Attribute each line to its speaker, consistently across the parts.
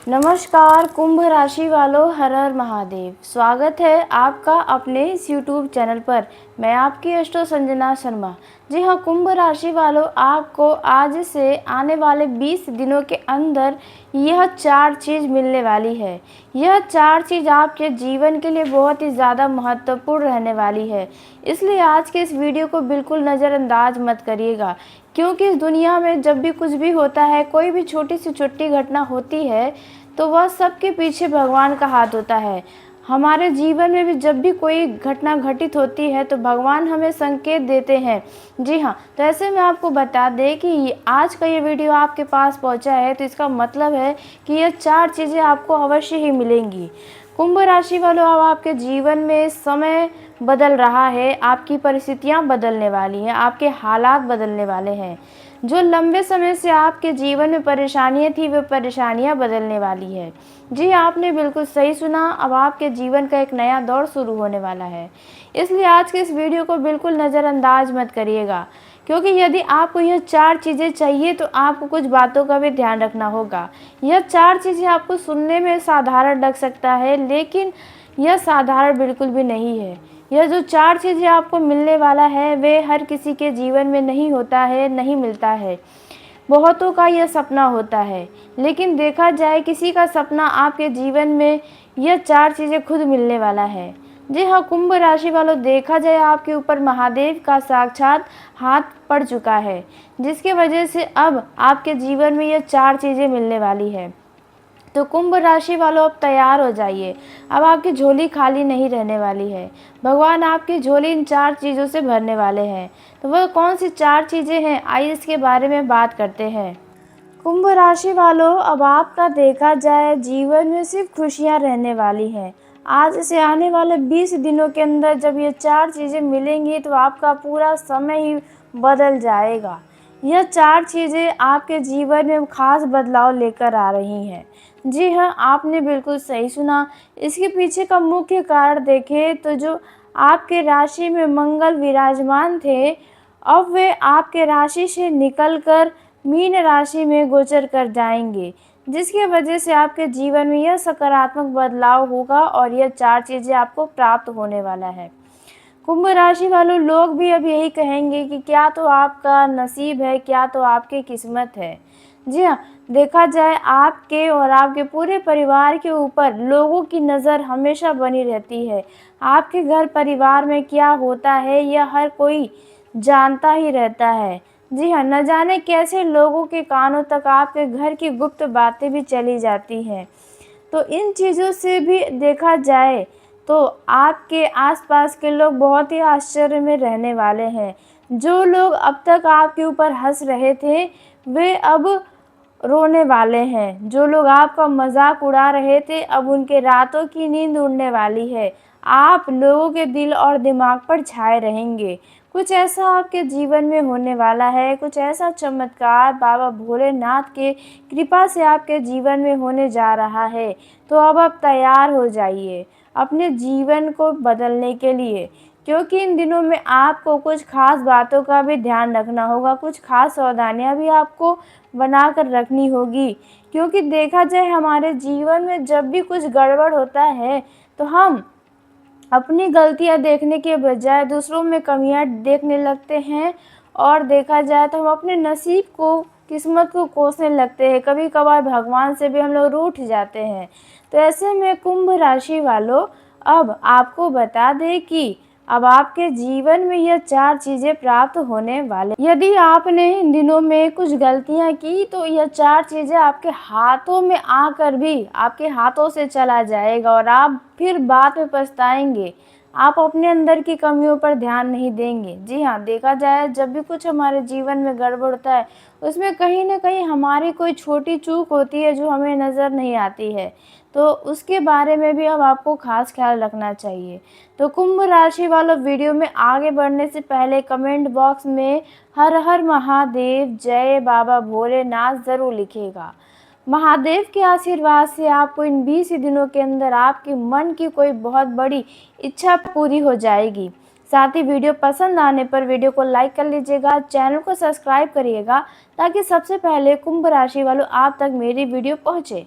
Speaker 1: नमस्कार कुंभ राशि वालों, हर हर महादेव। स्वागत है आपका अपने इस यूट्यूब चैनल पर। मैं आपकी एस्ट्रो संजना शर्मा। जी हाँ कुंभ राशि वालों, आपको आज से आने वाले 20 दिनों के अंदर यह 4 चीज़ मिलने वाली है। यह 4 चीज़ आपके जीवन के लिए बहुत ही ज़्यादा महत्वपूर्ण रहने वाली है। इसलिए आज के इस वीडियो को बिल्कुल नज़रअंदाज मत करिएगा, क्योंकि इस दुनिया में जब भी कुछ भी होता है, कोई भी छोटी से छोटी घटना होती है, तो वह सबके पीछे भगवान का हाथ होता है। हमारे जीवन में भी जब भी कोई घटना घटित होती है तो भगवान हमें संकेत देते हैं। जी हाँ, तो ऐसे में आपको बता दें कि आज का ये वीडियो आपके पास पहुंचा है, तो इसका मतलब है कि ये 4 चीज़ें आपको अवश्य ही मिलेंगी। कुंभ राशि वालों, अब आपके जीवन में समय बदल रहा है, आपकी परिस्थितियां बदलने वाली हैं, आपके हालात बदलने वाले हैं। जो लंबे समय से आपके जीवन में परेशानियां थी, वो परेशानियां बदलने वाली है। जी, आपने बिल्कुल सही सुना। अब आपके जीवन का एक नया दौर शुरू होने वाला है। इसलिए आज के इस वीडियो को बिल्कुल नज़रअंदाज मत करिएगा, क्योंकि यदि आपको यह 4 चीज़ें चाहिए तो आपको कुछ बातों का भी ध्यान रखना होगा। यह 4 चीज़ें आपको सुनने में साधारण लग सकता है, लेकिन यह साधारण बिल्कुल भी नहीं है। यह जो 4 चीज़ें आपको मिलने वाला है, वे हर किसी के जीवन में नहीं होता है, नहीं मिलता है। बहुतों का यह सपना होता है, लेकिन देखा जाए किसी का सपना आपके जीवन में यह 4 चीज़ें खुद मिलने वाला है। जी हाँ कुंभ राशि वालों, देखा जाए आपके ऊपर महादेव का साक्षात हाथ पड़ चुका है, जिसकी वजह से अब आपके जीवन में यह 4 चीज़ें मिलने वाली है। तो कुंभ राशि वालों, अब तैयार हो जाइए। अब आपकी झोली खाली नहीं रहने वाली है। भगवान आपकी झोली इन 4 चीज़ों से भरने वाले हैं। तो वह कौन सी 4 चीज़ें हैं, आइए इसके बारे में बात करते हैं। कुंभ राशि वालों, अब आपका देखा जाए जीवन में सिर्फ खुशियां रहने वाली हैं। आज से आने वाले 20 दिनों के अंदर जब ये 4 चीज़ें मिलेंगी तो आपका पूरा समय ही बदल जाएगा। यह 4 चीज़ें आपके जीवन में खास बदलाव लेकर आ रही हैं। जी हाँ, आपने बिल्कुल सही सुना। इसके पीछे का मुख्य कारण देखें तो जो आपके राशि में मंगल विराजमान थे, अब वे आपके राशि से निकलकर मीन राशि में गोचर कर जाएंगे, जिसकी वजह से आपके जीवन में यह सकारात्मक बदलाव होगा और यह 4 चीज़ें आपको प्राप्त होने वाला है। कुंभ राशि वालों, लोग भी अब यही कहेंगे कि क्या तो आपका नसीब है, क्या तो आपकी किस्मत है। जी हाँ, देखा जाए आपके और आपके पूरे परिवार के ऊपर लोगों की नज़र हमेशा बनी रहती है। आपके घर परिवार में क्या होता है यह हर कोई जानता ही रहता है। जी हाँ, न जाने कैसे लोगों के कानों तक आपके घर की गुप्त बातें भी चली जाती हैं। तो इन चीज़ों से भी देखा जाए तो आपके आसपास के लोग बहुत ही आश्चर्य में रहने वाले हैं। जो लोग अब तक आपके ऊपर हंस रहे थे, वे अब रोने वाले हैं। जो लोग आपका मजाक उड़ा रहे थे, अब उनके रातों की नींद उड़ने वाली है। आप लोगों के दिल और दिमाग पर छाए रहेंगे। कुछ ऐसा आपके जीवन में होने वाला है, कुछ ऐसा चमत्कार बाबा भोलेनाथ के कृपा से आपके जीवन में होने जा रहा है। तो अब आप तैयार हो जाइए अपने जीवन को बदलने के लिए, क्योंकि इन दिनों में आपको कुछ खास बातों का भी ध्यान रखना होगा, कुछ खास सावधानियां भी आपको बना कर रखनी होगी। क्योंकि देखा जाए हमारे जीवन में जब भी कुछ गड़बड़ होता है तो हम अपनी गलतियां देखने के बजाय दूसरों में कमियां देखने लगते हैं, और देखा जाए तो हम अपने नसीब को, किस्मत को कोसने लगते हैं। कभी कभार भगवान से भी हम लोग रूठ जाते हैं। तो ऐसे में कुंभ राशि वालों, अब आपको बता दें कि अब आपके जीवन में यह 4 चीज़ें प्राप्त होने वाले। यदि आपने इन दिनों में कुछ गलतियां की तो यह 4 चीज़ें आपके हाथों में आकर भी आपके हाथों से चला जाएगा और आप फिर बाद में पछताएंगे। आप अपने अंदर की कमियों पर ध्यान नहीं देंगे। जी हाँ, देखा जाए जब भी कुछ हमारे जीवन में गड़बड़ होता है, उसमें कहीं ना कहीं हमारी कोई छोटी चूक होती है जो हमें नज़र नहीं आती है। तो उसके बारे में भी अब आपको खास ख्याल रखना चाहिए। तो कुंभ राशि वालों, वीडियो में आगे बढ़ने से पहले कमेंट बॉक्स में हर हर महादेव, जय बाबा भोलेनाथ ज़रूर लिखिएगा। महादेव के आशीर्वाद से आपको इन 20 दिनों के अंदर आपके मन की कोई बहुत बड़ी इच्छा पूरी हो जाएगी। साथ ही वीडियो पसंद आने पर वीडियो को लाइक कर लीजिएगा, चैनल को सब्सक्राइब करिएगा, ताकि सबसे पहले कुंभ राशि वालों आप तक मेरी वीडियो पहुँचे।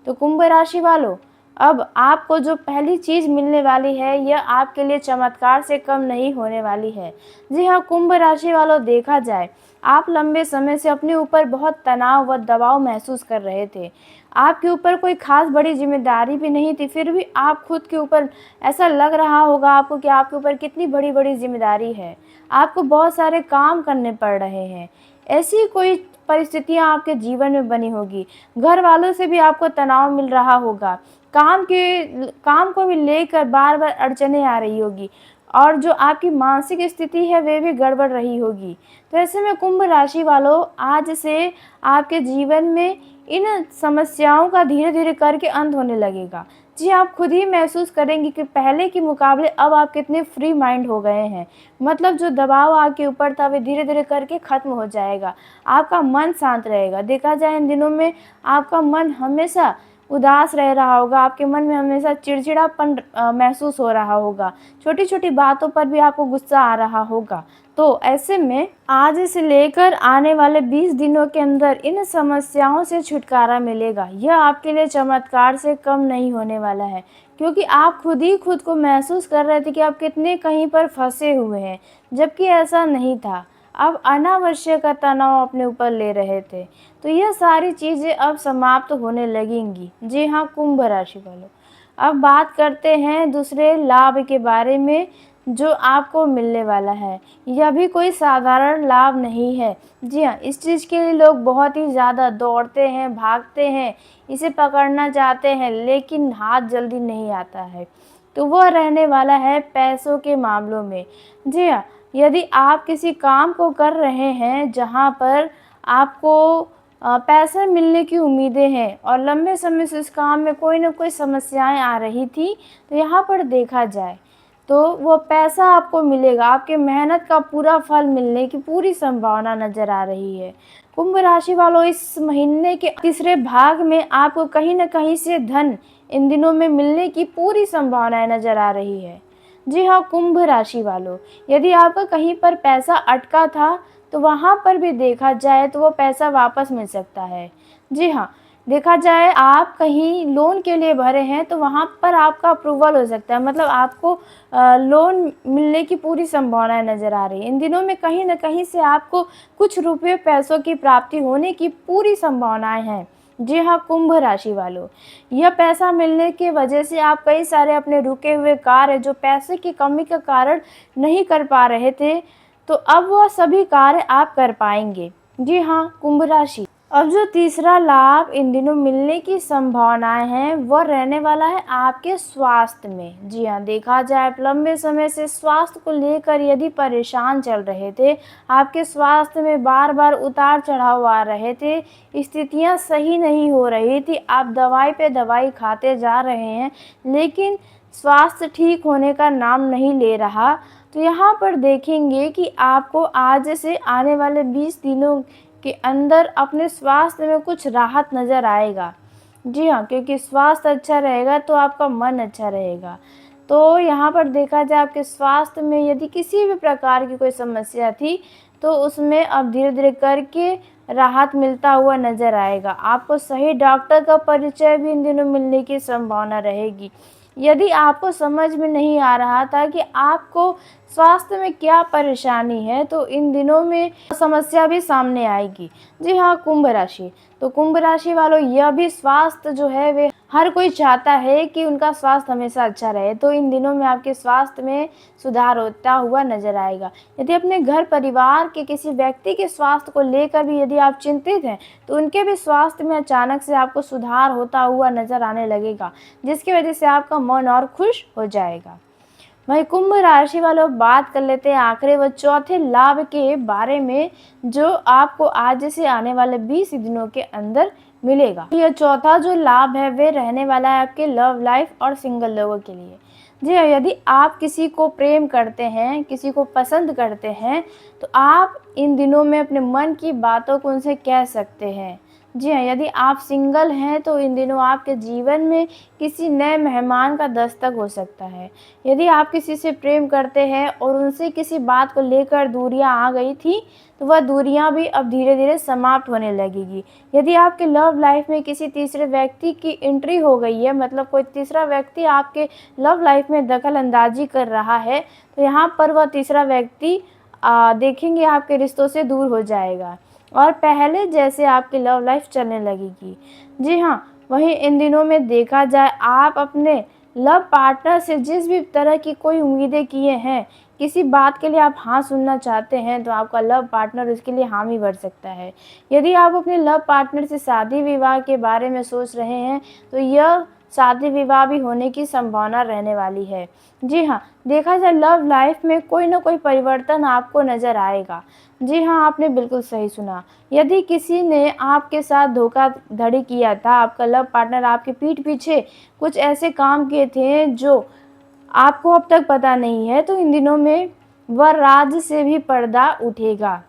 Speaker 1: तो कुंभ राशि वालों, अब आपको जो पहली चीज़ मिलने वाली है यह आपके लिए चमत्कार से कम नहीं होने वाली है। जी हाँ कुंभ राशि वालों, देखा जाए आप लंबे समय से अपने ऊपर बहुत तनाव व दबाव महसूस कर रहे थे। आपके ऊपर कोई खास बड़ी जिम्मेदारी भी नहीं थी, फिर भी आप खुद के ऊपर ऐसा लग रहा होगा आपको कि आपके ऊपर कितनी बड़ी बड़ी जिम्मेदारी है। आपको बहुत सारे काम करने पड़ रहे हैं। ऐसी कोई परिस्थितियां आपके जीवन में बनी होगी। घर वालों से भी आपको तनाव मिल रहा होगा। काम को भी लेकर बार बार अड़चने आ रही होगी और जो आपकी मानसिक स्थिति है वे भी गड़बड़ रही होगी। तो ऐसे में कुंभ राशि वालों, आज से आपके जीवन में इन समस्याओं का धीरे धीरे करके अंत होने लगेगा। जी, आप खुद ही महसूस करेंगे कि पहले के मुकाबले अब आप कितने फ्री माइंड हो गए हैं। मतलब जो दबाव आपके ऊपर था वे धीरे धीरे करके ख़त्म हो जाएगा। आपका मन शांत रहेगा। देखा जाए इन दिनों में आपका मन हमेशा उदास रह रहा होगा, आपके मन में हमेशा चिड़चिड़ापन महसूस हो रहा होगा। छोटी छोटी बातों पर भी आपको गुस्सा आ रहा होगा। तो ऐसे में आज से लेकर आने वाले 20 दिनों के अंदर इन समस्याओं से छुटकारा मिलेगा। यह आपके लिए चमत्कार से कम नहीं होने वाला है, क्योंकि आप खुद ही खुद को महसूस कर रहे थे कि आप कितने कहीं पर फंसे हुए हैं, जबकि ऐसा नहीं था। आप अनावश्यक तनाव अपने ऊपर ले रहे थे। तो यह सारी चीज़ें अब समाप्त होने लगेंगी। जी हाँ कुंभ राशि वालों, अब बात करते हैं दूसरे लाभ के बारे में जो आपको मिलने वाला है। यह भी कोई साधारण लाभ नहीं है। जी हाँ, इस चीज़ के लिए लोग बहुत ही ज़्यादा दौड़ते हैं, भागते हैं, इसे पकड़ना चाहते हैं, लेकिन हाथ जल्दी नहीं आता है। तो वह रहने वाला है पैसों के मामलों में। जी हाँ, यदि आप किसी काम को कर रहे हैं जहाँ पर आपको पैसा मिलने की उम्मीदें हैं और लंबे समय से इस काम में कोई ना कोई समस्याएं आ रही थी, तो यहाँ पर देखा जाए तो वो पैसा आपको मिलेगा। आपके मेहनत का पूरा फल मिलने की पूरी संभावना नज़र आ रही है। कुंभ राशि वालों, इस महीने के तीसरे भाग में आपको कहीं न कहीं से धन इन दिनों में मिलने की पूरी संभावनाएं नज़र आ रही है। जी हाँ कुंभ राशि वालों, यदि आपका कहीं पर पैसा अटका था तो वहाँ पर भी देखा जाए तो वो पैसा वापस मिल सकता है। जी हाँ, देखा जाए आप कहीं लोन के लिए भरे हैं तो वहाँ पर आपका अप्रूवल हो सकता है। मतलब आपको लोन मिलने की पूरी संभावनाएं नज़र आ रही है। इन दिनों में कहीं न कहीं से आपको कुछ रुपये पैसों की प्राप्ति होने की पूरी संभावनाएं हैं। जी हाँ कुंभ राशि वालों, यह पैसा मिलने की वजह से आप कई सारे अपने रुके हुए कार्य जो पैसे की कमी के कारण नहीं कर पा रहे थे, तो अब वह सभी कार्य आप कर पाएंगे। जी हाँ कुंभ राशि, अब जो तीसरा लाभ इन दिनों मिलने की संभावनाएं हैं वह रहने वाला है आपके स्वास्थ्य में। जी हाँ, देखा जाए आप लंबे समय से स्वास्थ्य को लेकर यदि परेशान चल रहे थे, आपके स्वास्थ्य में बार बार उतार चढ़ाव आ रहे थे, स्थितियां सही नहीं हो रही थी, आप दवाई पे दवाई खाते जा रहे हैं, लेकिन स्वास्थ्य ठीक होने का नाम नहीं ले रहा। तो यहाँ पर देखेंगे कि आपको आज से आने वाले 20 दिनों के अंदर अपने स्वास्थ्य में कुछ राहत नज़र आएगा। जी हाँ, क्योंकि स्वास्थ्य अच्छा रहेगा तो आपका मन अच्छा रहेगा। तो यहाँ पर देखा जाए आपके स्वास्थ्य में यदि किसी भी प्रकार की कोई समस्या थी तो उसमें अब धीरे धीरे करके राहत मिलता हुआ नज़र आएगा। आपको सही डॉक्टर का परिचय भी इन दिनों मिलने की संभावना रहेगी। यदि आपको समझ में नहीं आ रहा था कि आपको स्वास्थ्य में क्या परेशानी है, तो इन दिनों में समस्या भी सामने आएगी। जी हाँ कुंभ राशि, तो कुंभ राशि वालों, यह भी स्वास्थ्य जो है वे हर कोई चाहता है कि उनका स्वास्थ्य हमेशा अच्छा रहे। तो इन दिनों में आपके स्वास्थ्य में सुधार होता हुआ नजर आएगा। यदि अपने घर परिवार के किसी व्यक्ति के स्वास्थ्य को लेकर भी यदि आप चिंतित हैं, तो उनके भी स्वास्थ्य में अचानक से आपको सुधार होता हुआ नजर आने लगेगा, जिसकी वजह से आपका मन और खुश हो जाएगा। वही कुंभ राशि वालों, बात कर लेते हैं आखिरी व चौथे लाभ के बारे में जो आपको आज से आने वाले 20 दिनों के अंदर मिलेगा। यह चौथा जो लाभ है वे रहने वाला है आपके लव लाइफ और सिंगल लोगों के लिए। जी हाँ, यदि आप किसी को प्रेम करते हैं, किसी को पसंद करते हैं, तो आप इन दिनों में अपने मन की बातों को उनसे कह सकते हैं। जी हाँ, यदि आप सिंगल हैं तो इन दिनों आपके जीवन में किसी नए मेहमान का दस्तक हो सकता है। यदि आप किसी से प्रेम करते हैं और उनसे किसी बात को लेकर दूरियां आ गई थी, तो वह दूरियां भी अब धीरे-धीरे समाप्त होने लगेगी। यदि आपके लव लाइफ में किसी तीसरे व्यक्ति की एंट्री हो गई है, मतलब कोई तीसरा व्यक्ति आपके लव लाइफ में दखल अंदाज़ी कर रहा है, तो यहाँ पर वह तीसरा व्यक्ति देखेंगे आपके रिश्तों से दूर हो जाएगा और पहले जैसे आपकी लव लाइफ चलने लगेगी। जी हाँ, वहीं इन दिनों में देखा जाए आप अपने लव पार्टनर से जिस भी तरह की कोई उम्मीदें किए हैं, किसी बात के लिए आप हाँ सुनना चाहते हैं, तो आपका लव पार्टनर उसके लिए हामी भर सकता है। यदि आप अपने लव पार्टनर से शादी-विवाह के बारे में सोच रहे हैं, तो यह शादी-विवाह भी होने की संभावना रहने वाली है। जी हाँ, देखा जाए लव लाइफ में कोई न कोई परिवर्तन आपको नज़र आएगा। जी हाँ, आपने बिल्कुल सही सुना। यदि किसी ने आपके साथ धोखाधड़ी किया था, आपका लव पार्टनर आपकी पीठ पीछे कुछ ऐसे काम किए थे जो आपको अब तक पता नहीं है, तो इन दिनों में वह राज से भी पर्दा उठेगा।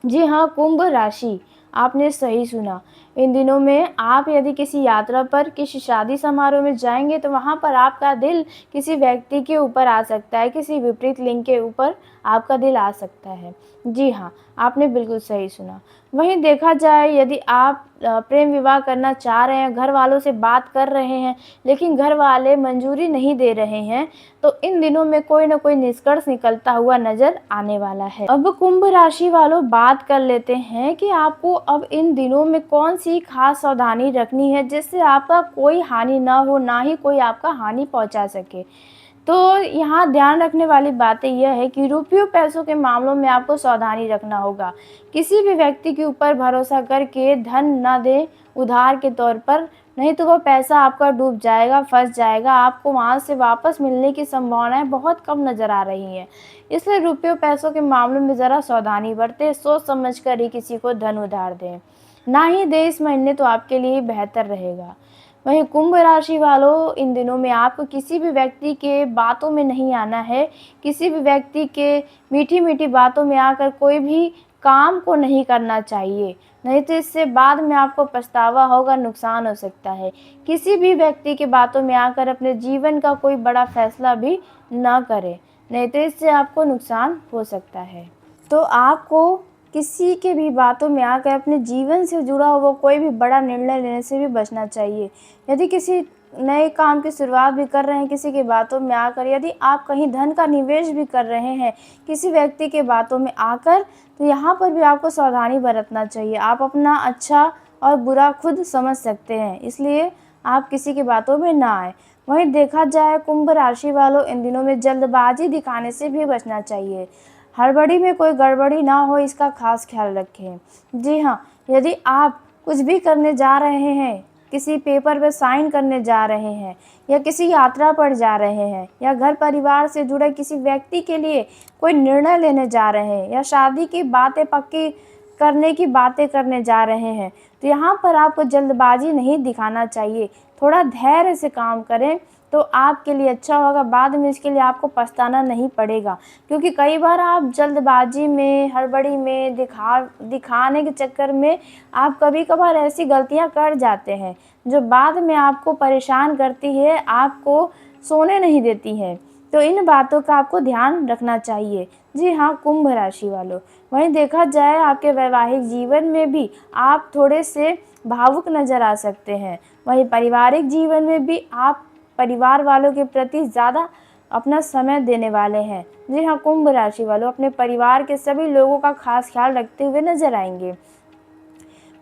Speaker 1: जी हाँ, कुंभ राशि, आपने सही सुना। इन दिनों में आप यदि किसी यात्रा पर, किसी शादी समारोह में जाएँगे तो वहाँ पर आपका दिल किसी व्यक्ति के ऊपर आ सकता है, किसी विपरीत लिंग के ऊपर आपका दिल आ सकता है। जी हाँ, आपने बिल्कुल सही सुना। वहीं देखा जाए यदि आप प्रेम विवाह करना चाह रहे हैं, घर वालों से बात कर रहे हैं, लेकिन घर वाले मंजूरी नहीं दे रहे हैं, तो इन दिनों में कोई न कोई निष्कर्ष निकलता हुआ नज़र आने वाला है। अब कुंभ राशि वालों बात कर लेते हैं कि आपको अब इन दिनों में कौन-सी खास सावधानी रखनी है जिससे आपका कोई हानि ना हो, ना ही कोई आपका हानि पहुँचा सके। तो यहाँ ध्यान रखने वाली बातें यह है कि रुपयों पैसों के मामलों में आपको सावधानी रखना होगा। किसी भी व्यक्ति के ऊपर भरोसा करके धन ना दें उधार के तौर पर, नहीं तो वो पैसा आपका डूब जाएगा, फँस जाएगा। आपको वहाँ से वापस मिलने की संभावनाएँ बहुत कम नज़र आ रही हैं। इसलिए रुपयों पैसों के मामलों में ज़रा सावधानी बरतें, सोच समझ कर ही किसी को धन उधार दें। ना ही दें इस महीने तो आपके लिए बेहतर रहेगा। वहीं कुंभ राशि वालों इन दिनों में आपको किसी भी व्यक्ति के बातों में नहीं आना है, किसी भी व्यक्ति के मीठी-मीठी बातों में आकर कोई भी काम को नहीं करना चाहिए, नहीं तो इससे बाद में आपको पछतावा होगा, नुकसान हो सकता है। किसी भी व्यक्ति की बातों में आकर अपने जीवन का कोई बड़ा फैसला भी ना करें, नहीं तो इससे आपको नुकसान हो सकता है। तो आपको किसी के भी बातों में आकर अपने जीवन से जुड़ा हुआ कोई भी बड़ा निर्णय लेने से भी बचना चाहिए। यदि किसी नए काम की शुरुआत भी कर रहे हैं किसी की बातों में आकर, यदि आप कहीं धन का निवेश भी कर रहे हैं किसी व्यक्ति के बातों में आकर, तो यहाँ पर भी आपको सावधानी बरतना चाहिए। आप अपना अच्छा और बुरा खुद समझ सकते हैं, इसलिए आप किसी की बातों में ना आएँ। वहीं देखा जाए कुंभ राशि वालों इन दिनों में जल्दबाजी दिखाने से भी बचना चाहिए। हड़बड़ी में कोई गड़बड़ी ना हो इसका खास ख्याल रखें। जी हाँ, यदि आप कुछ भी करने जा रहे हैं, किसी पेपर पे साइन करने जा रहे हैं या किसी यात्रा पर जा रहे हैं या घर परिवार से जुड़े किसी व्यक्ति के लिए कोई निर्णय लेने जा रहे हैं या शादी की बातें पक्की करने की बातें करने जा रहे हैं, तो यहाँ पर आपको जल्दबाजी नहीं दिखाना चाहिए। थोड़ा धैर्य से काम करें तो आपके लिए अच्छा होगा, बाद में इसके लिए आपको पछताना नहीं पड़ेगा। क्योंकि कई बार आप जल्दबाजी में, हड़बड़ी में, दिखाने के चक्कर में आप कभी-कभार ऐसी गलतियाँ कर जाते हैं, जो बाद में आपको परेशान करती है, आपको सोने नहीं देती हैं। तो इन बातों का आपको ध्यान रखना चाहिए। जी हाँ, कुंभ राशि वालों। वहीं देखा जाए आपके वैवाहिक जीवन में भी आप थोड़े से भावुक नज़र आ सकते हैं। वहीं पारिवारिक जीवन में भी आप परिवार वालों के प्रति ज़्यादा अपना समय देने वाले हैं। जी हाँ, कुंभ राशि वालों अपने परिवार के सभी लोगों का खास ख्याल रखते हुए नजर आएंगे।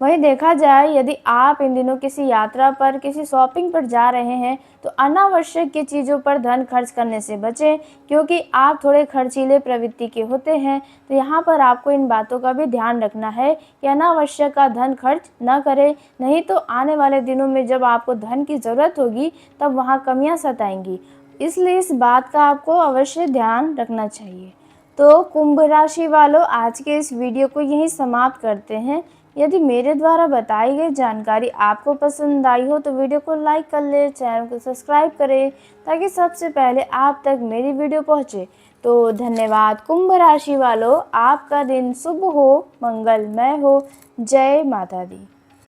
Speaker 1: वहीं देखा जाए यदि आप इन दिनों किसी यात्रा पर, किसी शॉपिंग पर जा रहे हैं, तो अनावश्यक की चीज़ों पर धन खर्च करने से बचें, क्योंकि आप थोड़े खर्चीले प्रवृत्ति के होते हैं। तो यहाँ पर आपको इन बातों का भी ध्यान रखना है कि अनावश्यक का धन खर्च न करें, नहीं तो आने वाले दिनों में जब आपको धन की ज़रूरत होगी तब वहाँ कमियाँ सताएंगी। इसलिए इस बात का आपको अवश्य ध्यान रखना चाहिए। तो कुंभ राशि वालों आज के इस वीडियो को यहीं समाप्त करते हैं। यदि मेरे द्वारा बताई गई जानकारी आपको पसंद आई हो तो वीडियो को लाइक कर लें, चैनल को सब्सक्राइब करें ताकि सबसे पहले आप तक मेरी वीडियो पहुंचे। तो धन्यवाद कुंभ राशि वालों, आपका दिन शुभ हो, मंगलमय हो। जय माता दी।